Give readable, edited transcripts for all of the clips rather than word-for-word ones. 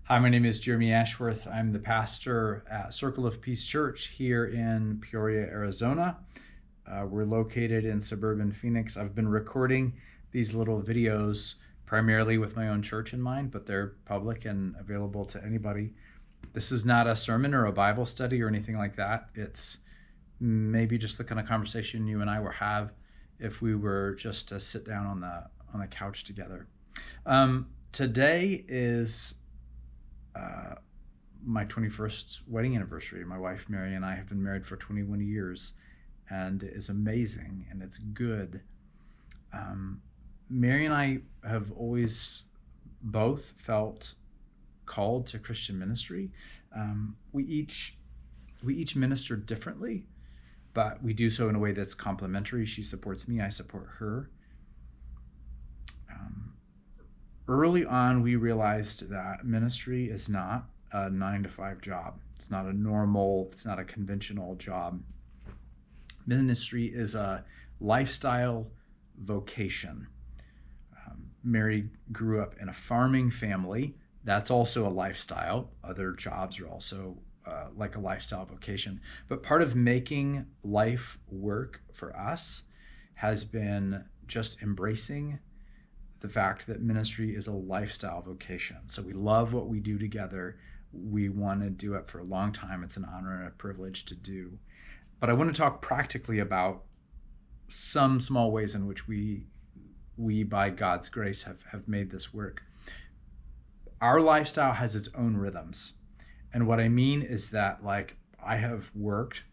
Hi, my name is Jeremy Ashworth. I'm the pastor at Circle of Peace Church here in Peoria, Arizona. We're located in suburban Phoenix. I've been recording these little videos primarily with my own church in mind, but they're public and available to anybody. This is not a sermon or a Bible study or anything like that. It's maybe just the kind of conversation you and I would have if we were just to sit down on the couch together. Today is my 21st wedding anniversary. My wife Mary and I have been married for 21 years, and it is amazing and it's good. Mary and I have always both felt called to Christian ministry. We each minister differently, but we do so in a way that's complementary. She supports me, I support her. Early on, we realized that ministry is not a 9-to-5 job. It's not a conventional job. Ministry is a lifestyle vocation. Mary grew up in a farming family. That's also a lifestyle. Other jobs are also like a lifestyle vocation. But part of making life work for us has been just embracing the fact that ministry is a lifestyle vocation. So we love what we do together. We want to do it for a long time. It's an honor and a privilege to do. But I want to talk practically about some small ways in which we by God's grace have made this work. Our lifestyle has its own rhythms. And what I mean is that, like, I have worked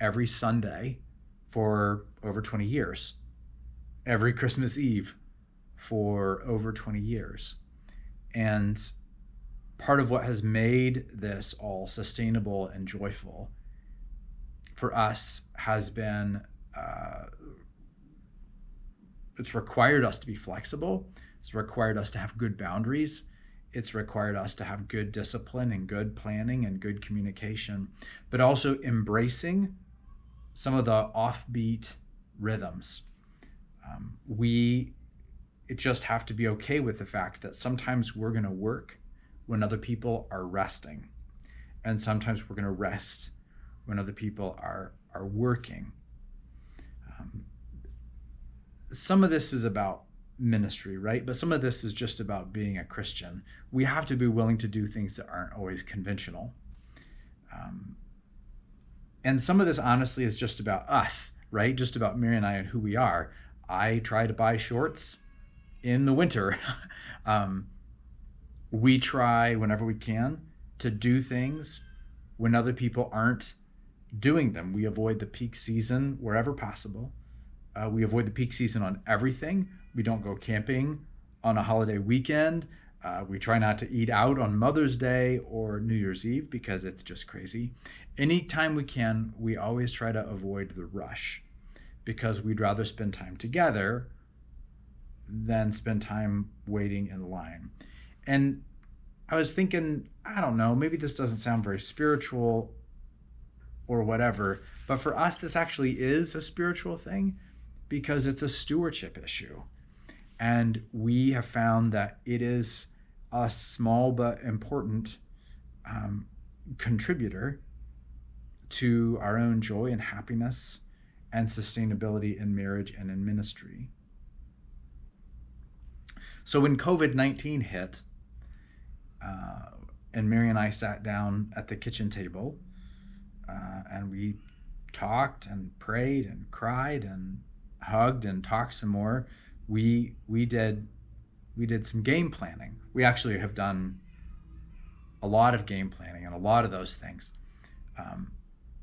every Sunday for over 20 years, every Christmas Eve for over 20 years. And part of what has made this all sustainable and joyful for us has been it's required us to be flexible. It's required us to have good boundaries. It's required us to have good discipline and good planning and good communication, but also embracing some of the offbeat rhythms. We just have to be okay with the fact that sometimes we're going to work when other people are resting, and sometimes we're going to rest when other people are working. Some of this is about ministry, right? But some of this is just about being a Christian. We have to be willing to do things that aren't always conventional. And some of this, honestly, is just about us, right? Just about Mary and I and who we are. I try to buy shorts in the winter. We try, whenever we can, to do things when other people aren't doing them. We avoid the peak season wherever possible. We avoid the peak season on everything. We don't go camping on a holiday weekend. We try not to eat out on Mother's Day or New Year's Eve because it's just crazy. Anytime we can, we always try to avoid the rush because we'd rather spend time together than spend time waiting in line. And I was thinking, I don't know, maybe this doesn't sound very spiritual or whatever, but for us, this actually is a spiritual thing because it's a stewardship issue. And we have found that it is a small but important contributor to our own joy and happiness and sustainability in marriage and in ministry. So when COVID-19 hit, and Mary and I sat down at the kitchen table, and we talked and prayed and cried and hugged and talked some more. We did some game planning. We actually have done a lot of game planning and a lot of those things.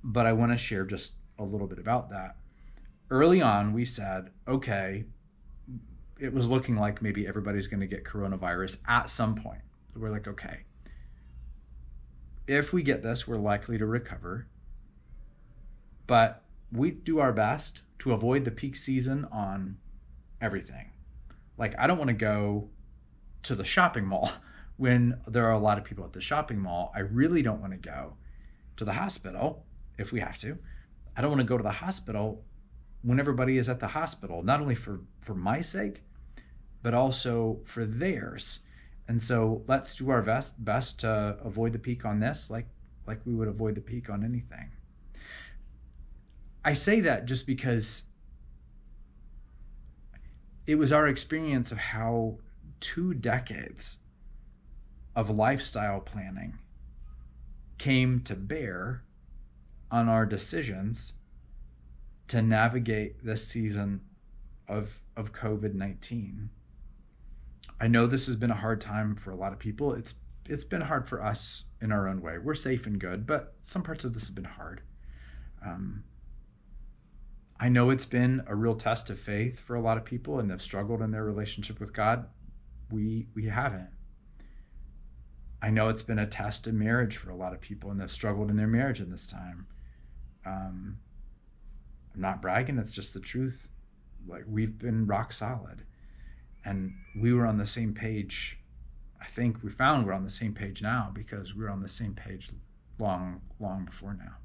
But I want to share just a little bit about that. Early on, we said, okay, it was looking like maybe everybody's going to get coronavirus at some point. We're like, okay, if we get this, we're likely to recover. But we do our best to avoid the peak season on everything. Like, I don't want to go to the shopping mall when there are a lot of people at the shopping mall. I really don't want to go to the hospital if we have to. I don't want to go to the hospital when everybody is at the hospital, not only for my sake, but also for theirs. And so let's do our best to avoid the peak on this, like we would avoid the peak on anything. I say that just because it was our experience of how 2 decades of lifestyle planning came to bear on our decisions to navigate this season of COVID-19. I know this has been a hard time for a lot of people. It's been hard for us in our own way. We're safe and good, but some parts of this have been hard. I know it's been a real test of faith for a lot of people, and they've struggled in their relationship with God. We haven't. I know it's been a test in marriage for a lot of people, and they've struggled in their marriage in this time. I'm not bragging, it's just the truth. Like, we've been rock solid, and we were on the same page. I think we found we're on the same page now because we were on the same page long before now.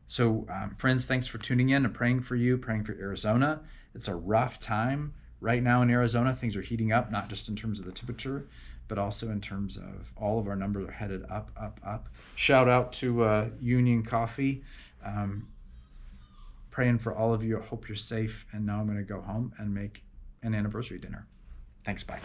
So, friends, thanks for tuning in and praying for you, praying for Arizona. It's a rough time right now in Arizona. Things are heating up, not just in terms of the temperature, but also in terms of all of our numbers are headed up. Shout out to Union Coffee. Praying for all of you. I hope you're safe. And now I'm going to go home and make an anniversary dinner. Thanks. Bye.